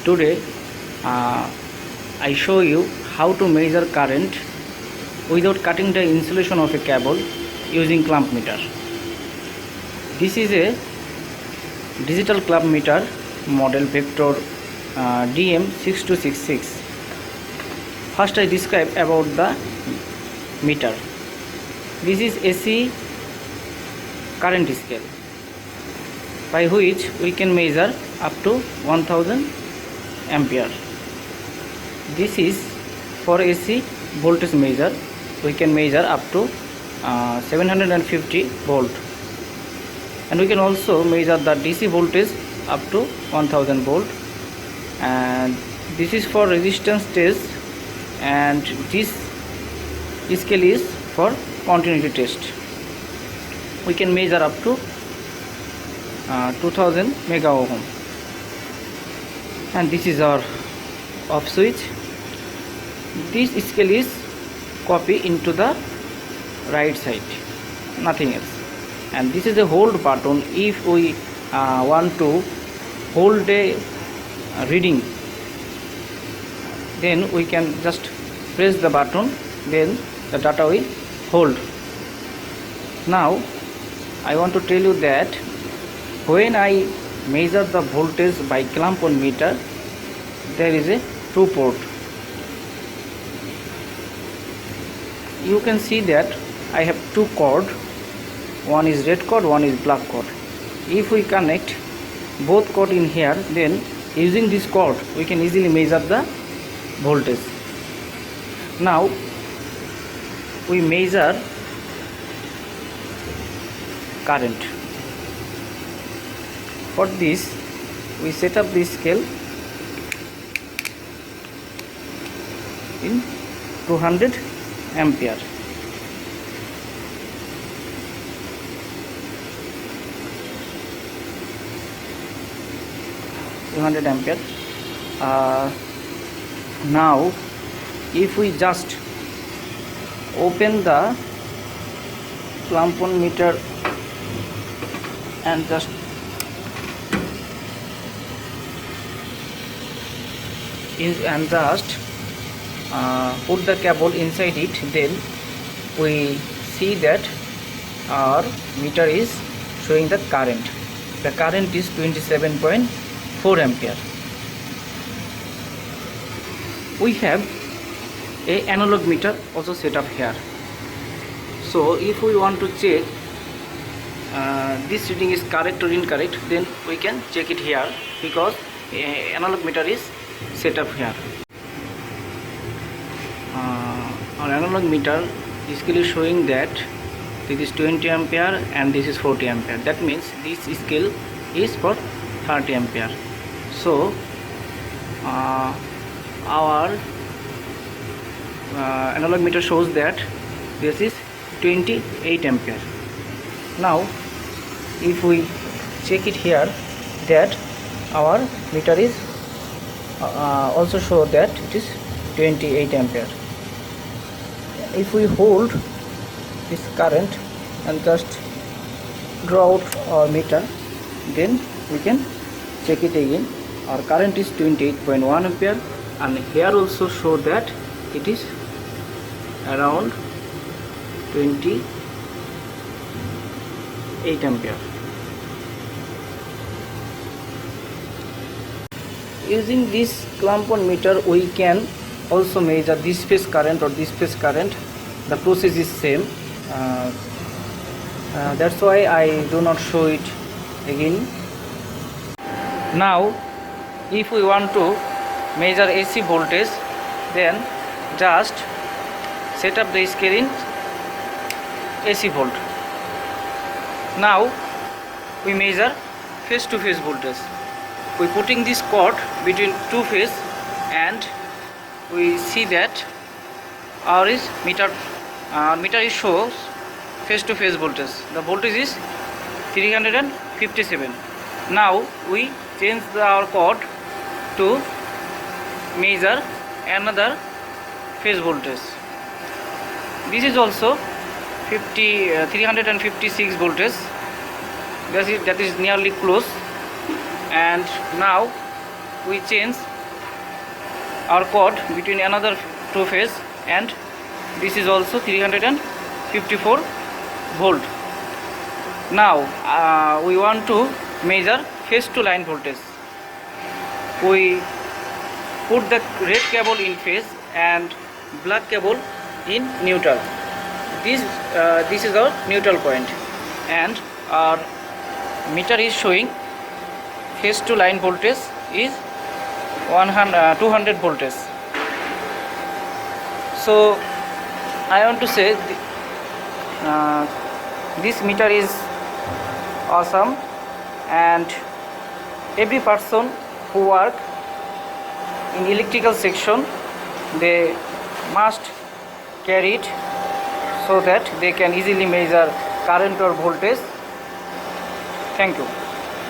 Today I show you how to measure current without cutting the insulation of a cable using clamp meter. This is a digital clamp meter model Vector DM6266. First I describe about the meter. This is AC current scale by which we can measure up to 1000 ampere. This is for AC voltage measure. We can measure up to 750 volt, and we can also measure the DC voltage up to 1000 volt. And this is for resistance test, and this scale is for continuity test. We can measure up to 2000 mega ohm, and this is our off switch. This scale is copy into the right side, nothing else. And this is a hold button. If we want to hold a reading, then we can just press the button, then the data will hold. Now I want to tell you that when I measure the voltage by clamp on meter, there is a two port. You can see that I have two cord, one is red cord, one is black cord. If we connect both cord in here, then using this cord we can easily measure the voltage. Now we measure current. For this we set up this scale in 200 ampere. Now if we just open the clamp on meter and just put the cable inside it, then we see that our meter is showing the current. The current is 27.4 ampere. We have a analog meter also set up here. So if we want to check this reading is correct or incorrect, then we can check it here, because analog meter is set up here. Our analog meter is clearly showing that this is 20 ampere and this is 40 ampere. That means this scale is for 30 ampere. So our analog meter shows that this is 28 ampere. Now if we check it here, that our meter is also show that it is 28 ampere. If we hold this current and just draw out our meter, then we can check it again. Our current is 28.1 ampere, and here also show that it is around 28 ampere. Using this clamp on meter, we can also measure this phase current or this phase current. The process is same. That's why I do not show it again. Now if we want to measure AC voltage, then just set up the scale in AC volt. Now we measure phase to phase voltage. We putting this cord between two phase, and we see that our is meter is shows phase to phase voltage. The voltage is 357. Now we change our cord to measure another phase voltage. This is also 356 voltage. That is nearly close. And now we change our cord between another two phase, and this is also 354 volt. Now we want to measure phase to line voltage. We put the red cable in phase and black cable in neutral. This is our neutral point, and our meter is showing phase to line voltage is 200 voltage. So I want to say this meter is awesome, and every person who work in electrical section, they must carry it so that they can easily measure current or voltage. Thank you.